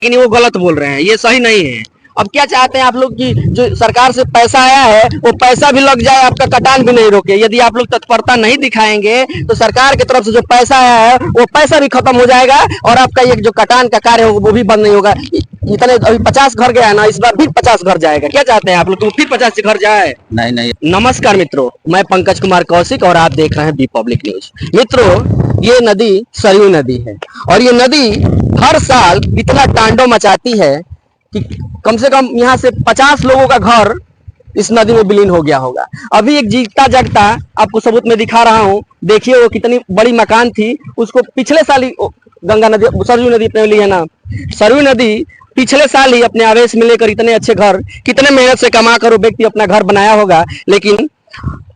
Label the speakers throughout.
Speaker 1: लेकिन वो गलत बोल रहे हैं, ये सही नहीं है। अब क्या चाहते हैं आप लोग कि जो सरकार से पैसा आया है वो पैसा भी लग जाए, आपका कटान भी नहीं रोके। यदि आप लोग तत्परता नहीं दिखाएंगे तो सरकार की तरफ से जो पैसा आया है वो पैसा भी खत्म हो जाएगा और आपका ये जो कटान का कार्य होगा वो भी बंद नहीं होगा। इतने अभी 50 घर गया है ना, इस बार फिर 50 घर जाएगा। क्या चाहते हैं आप लोग कि फिर 50 घर जाए?
Speaker 2: नहीं नहीं।
Speaker 1: नमस्कार मित्रों, मैं पंकज कुमार कौशिक और आप देख रहे हैं बी पब्लिक न्यूज। मित्रों, ये नदी सरयू नदी है और ये नदी हर साल इतना तांडव मचाती है कि कम से कम यहाँ से 50 लोगों का घर इस नदी में विलीन हो गया होगा। अभी एक जीता जगता आपको सबूत में दिखा रहा हूँ, देखिए वो कितनी बड़ी मकान थी, उसको पिछले साल ही गंगा नदी सरयू नदी अपने लिए है ना, सरयू नदी पिछले साल ही अपने आवेश में लेकर इतने अच्छे घर, कितने मेहनत से कमा कर वो व्यक्ति अपना घर बनाया होगा। लेकिन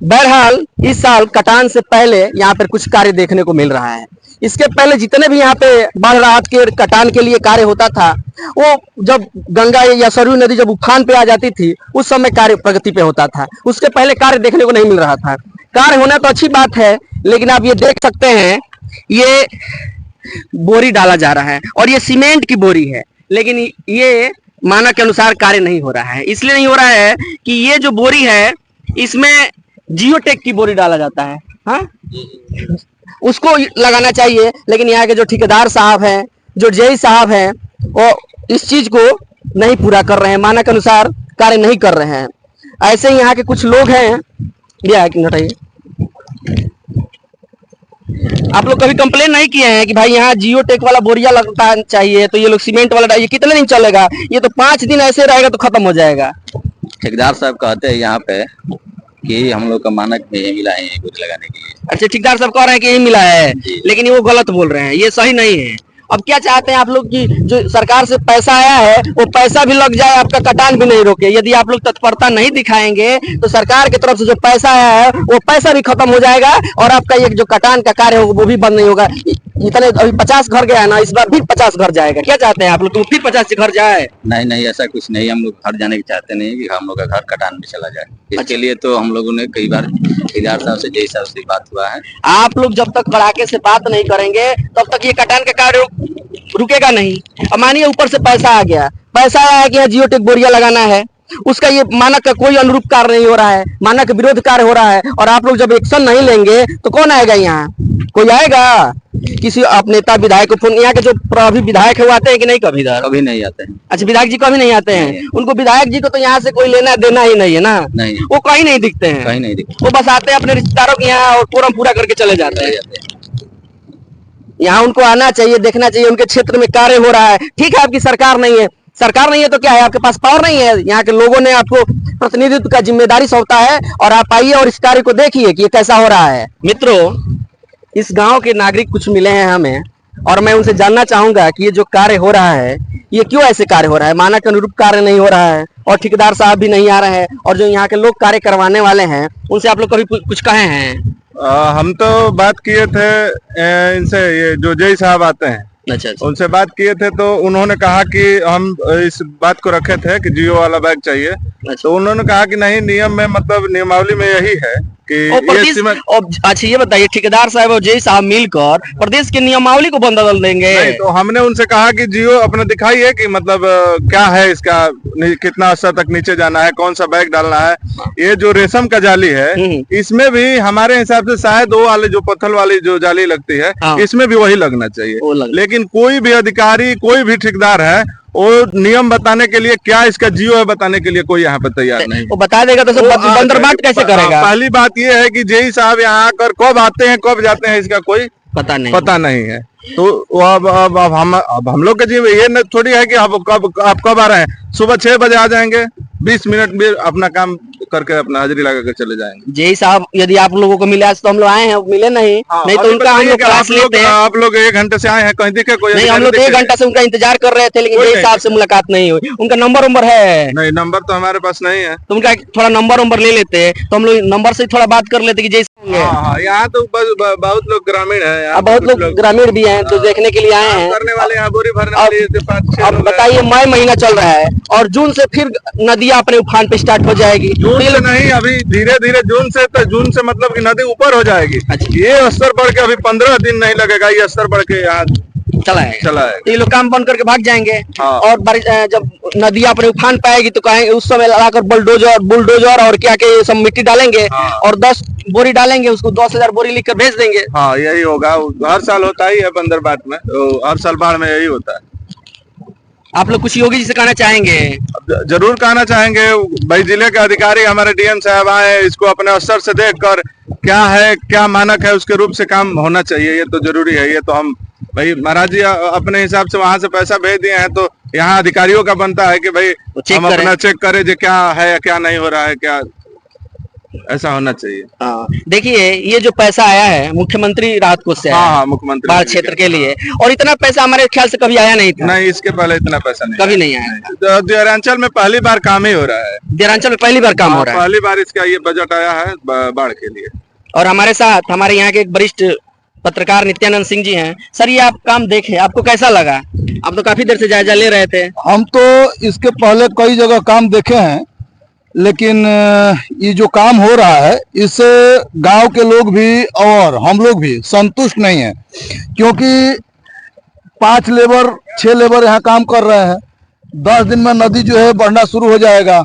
Speaker 1: बहरहाल इस साल कटान से पहले यहाँ पर कुछ कार्य देखने को मिल रहा है। इसके पहले जितने भी यहाँ पे बाढ़ राहत के कटान के लिए कार्य होता था, वो जब गंगा या सरयू नदी जब उफान पे आ जाती थी उस समय कार्य प्रगति पे होता था। उसके पहले कार्य देखने को नहीं मिल रहा था। कार्य होना तो अच्छी बात है, लेकिन आप ये देख सकते हैं ये बोरी डाला जा रहा है और ये सीमेंट की बोरी है, लेकिन ये मानक के अनुसार कार्य नहीं हो रहा है। इसलिए नहीं हो रहा है कि ये जो बोरी है इसमें जियोटेक की बोरी डाला जाता है, हाँ उसको लगाना चाहिए। लेकिन यहाँ के जो ठेकेदार साहब हैं, जो जेई साहब हैं, वो इस चीज को नहीं पूरा कर रहे हैं, मानक अनुसार कार्य नहीं कर रहे हैं। ऐसे ही यहाँ के कुछ लोग हैं, ये हटाइए, आप लोग कभी कंप्लेन नहीं किए हैं कि भाई यहाँ जियोटेक वाला बोरिया लगता चाहिए, तो ये लोग सीमेंट वाला, ये कितने दिन चलेगा? ये तो 5 दिन ऐसे रहेगा तो खत्म हो जाएगा।
Speaker 2: ठेकेदार साहब कहते हैं यहाँ पे कि हम लोग का मानक में मिला है बोरी लगाने के लिए।
Speaker 1: अच्छा, ठेकेदार साहब कह रहे हैं कि यही मिला है, लेकिन वो गलत बोल रहे हैं, ये सही नहीं है। अब क्या चाहते हैं आप लोग कि जो सरकार से पैसा आया है वो पैसा भी लग जाए, आपका कटान भी नहीं रोके। यदि आप लोग तत्परता नहीं दिखाएंगे तो सरकार की तरफ से जो पैसा आया है वो पैसा भी खत्म हो जाएगा और आपका ये जो कटान का कार्य होगा वो भी बंद नहीं होगा। इतने अभी 50 घर गया है ना, इस बार फिर 50 घर जाएगा। क्या चाहते हैं आप लोग कि फिर 50 घर जाए?
Speaker 2: नहीं नहीं, ऐसा कुछ नहीं। हम लोग घर जाने की चाहते नहीं कि हम लोग का घर कटान में चला जाए। इसके लिए तो हम लोगों ने कई बार ठेकेदार साहब से, जेई साहब से बात हुआ है।
Speaker 1: आप लोग जब तक कड़ाके से बात नहीं करेंगे तब तक ये कटान का कार्य रुकेगा नहीं। अब मानिए ऊपर से पैसा आ गया, पैसा आया है कि यहाँ जियोटेक बोरिया लगाना है, उसका ये मानक का कोई अनुरूप कार्य नहीं हो रहा है, मानक विरोध कार्य हो रहा है, और आप लोग जब एक्शन नहीं लेंगे तो कौन आएगा? यहाँ कोई आएगा? किसी आप नेता विधायक को फोन, यहाँ के जो अभी विधायक है वो आते हैं कि नहीं?
Speaker 2: कभी नहीं आते हैं।
Speaker 1: अच्छा, विधायक जी कभी नहीं आते हैं? उनको विधायक जी को तो यहाँ से कोई लेना देना ही नहीं है ना?
Speaker 2: नहीं,
Speaker 1: वो कहीं नहीं दिखते हैं,
Speaker 2: कहीं नहीं दिखते।
Speaker 1: वो बस आते हैं अपने रिश्तेदारों के यहाँ और फोरम पूरा करके चले जाते हैं। यहाँ उनको आना चाहिए, देखना चाहिए उनके क्षेत्र में कार्य हो रहा है। ठीक है, आपकी सरकार नहीं है, सरकार नहीं है तो क्या है, आपके पास पावर नहीं है? यहाँ के लोगों ने आपको प्रतिनिधित्व का जिम्मेदारी सौंपा है और आप आइए और इस कार्य को देखिए कि ये कैसा हो रहा है। मित्रों, इस गांव के नागरिक कुछ मिले हैं हमें और मैं उनसे जानना चाहूंगा कि ये जो कार्य हो रहा है ये क्यों ऐसे कार्य हो रहा है? मानक के अनुरूप कार्य नहीं हो रहा है और ठेकेदार साहब भी नहीं आ रहे हैं, और जो यहाँ के लोग कार्य करवाने वाले हैं उनसे आप लोग कभी कुछ कहे हैं?
Speaker 3: हम तो बात किए थे इनसे, ये जो जेई साहब आते हैं,
Speaker 1: अच्छा,
Speaker 3: उनसे बात किए थे तो उन्होंने कहा कि हम इस बात को रखे थे कि जियो वाला बैग चाहिए। तो उन्होंने कहा कि नहीं, नियम में मतलब नियमावली में यही है कि
Speaker 1: अच्छा ये बताइए, ठेकेदार साहब और जेई साहब मिलकर प्रदेश की नियमावली को बदल देंगे?
Speaker 3: नहीं, तो हमने उनसे कहा कि जियो अपना दिखाइए कि मतलब क्या है इसका, कितना स्तर तक नीचे जाना है, कौन सा बैग डालना है। ये जो रेशम का जाली है इसमें भी हमारे हिसाब से शायद वो वाले जो पत्थर वाली जो जाली लगती है इसमें भी वही लगना चाहिए। लेकिन कोई भी अधिकारी, कोई भी ठेकेदार है वो नियम बताने के लिए, क्या इसका जियो है बताने के लिए कोई यहाँ पे तैयार नहीं।
Speaker 1: वो बता देगा तो सब बंदरबाट कैसे करेगा?
Speaker 3: पहली बात ये है कि जेई साहब यहाँ आकर कब आते हैं कब जाते हैं इसका कोई पता नहीं है। तो अब हम लोग के जीवन ये थोड़ी है कि आप कब आ रहे हैं। सुबह 6 बजे आ जाएंगे, 20 मिनट में अपना काम करके अपना हाजिरी लगा कर चले जाएंगे।
Speaker 1: जेई साहब यदि आप लोगों को मिले आज तो हम लोग आए हैं, मिले नहीं। नहीं तो उनका हम लोग क्लास लेते हैं।
Speaker 3: आप लोग 1 घंटे से आए हैं, कहीं दिखे कोई?
Speaker 1: नहीं, हम लोग 1 घंटा से उनका इंतजार कर रहे थे, लेकिन जेई साहब से मुलाकात नहीं हुई। उनका नंबर है?
Speaker 3: नहीं, नंबर तो हमारे पास नहीं है।
Speaker 1: तो उनका थोड़ा नंबर ले लेते तो हम लोग नंबर से थोड़ा बात कर लेते कि जेई
Speaker 3: यहाँ तो बहुत लोग ग्रामीण है,
Speaker 1: बहुत लोग ग्रामीण भी हैं तो देखने के लिए आए हैं,
Speaker 3: करने वाले यहाँ बोरी भरने वाले।
Speaker 1: अब बताइए, मई महीना चल रहा है और जून से फिर नदियाँ अपने उफान पे स्टार्ट हो जाएगी।
Speaker 3: जून से नहीं, अभी धीरे धीरे जून से मतलब कि नदी ऊपर हो जाएगी। ये स्तर बढ़ के अभी 15 दिन नहीं लगेगा, ये स्तर बढ़ के यहाँ
Speaker 1: चला आएगा।
Speaker 3: चला आएगा।
Speaker 1: तो ये लोग काम बंद करके भाग जाएंगे।
Speaker 3: हाँ।
Speaker 1: और बारिश जब नदी अपने उफान पाएगी तो कहेंगे, उस समय लाकर बुलडोजर और क्या के सब मिट्टी डालेंगे।
Speaker 3: हाँ।
Speaker 1: और 10 बोरी डालेंगे, उसको 10,000 बोरी लिख कर भेज देंगे।
Speaker 3: हाँ, यही होगा। हर साल होता ही है बंदरबाट में, तो हर साल बाढ़ में यही होता है।
Speaker 1: आप लोग कुछ योगी जी से कहना चाहेंगे?
Speaker 3: जरूर कहना चाहेंगे भाई, जिले के अधिकारी हमारे डीएम साहब आए, इसको अपने स्तर से देखकर क्या है, क्या मानक है, उसके रूप से काम होना चाहिए। ये तो जरूरी है। ये तो हम भाई महाराज जी अपने हिसाब से वहां से पैसा भेज दिए हैं, तो यहाँ अधिकारियों का बनता है कि भाई हम अपना चेक करें जो क्या है, क्या नहीं हो रहा है, क्या ऐसा होना चाहिए।
Speaker 1: देखिए, ये जो पैसा आया है मुख्यमंत्री राहत कोष से आया है,
Speaker 3: हाँ, मुख्यमंत्री
Speaker 1: बाढ़ क्षेत्र के लिए, और इतना पैसा हमारे ख्याल से कभी आया नहीं था।
Speaker 3: नहीं, इसके पहले इतना पैसा नहीं,
Speaker 1: कभी नहीं आया।
Speaker 3: देहरांचल में पहली बार काम ही हो रहा है।
Speaker 1: देहरांचल में पहली बार काम हो रहा है।
Speaker 3: पहली बार इसका ये बजट आया है बाढ़ के लिए।
Speaker 1: और हमारे साथ हमारे यहाँ के एक वरिष्ठ पत्रकार नित्यानंद सिंह जी हैं। सर, ये आप काम देखे, आपको कैसा लगा? आप तो काफी देर से जायजा ले रहे थे।
Speaker 4: हम तो इसके पहले कई जगह काम देखे हैं, लेकिन ये जो काम हो रहा है इससे गांव के लोग भी और हम लोग भी संतुष्ट नहीं है, क्योंकि 5 लेबर 6 लेबर यहाँ काम कर रहे हैं। 10 दिन में नदी जो है बढ़ना शुरू हो जाएगा।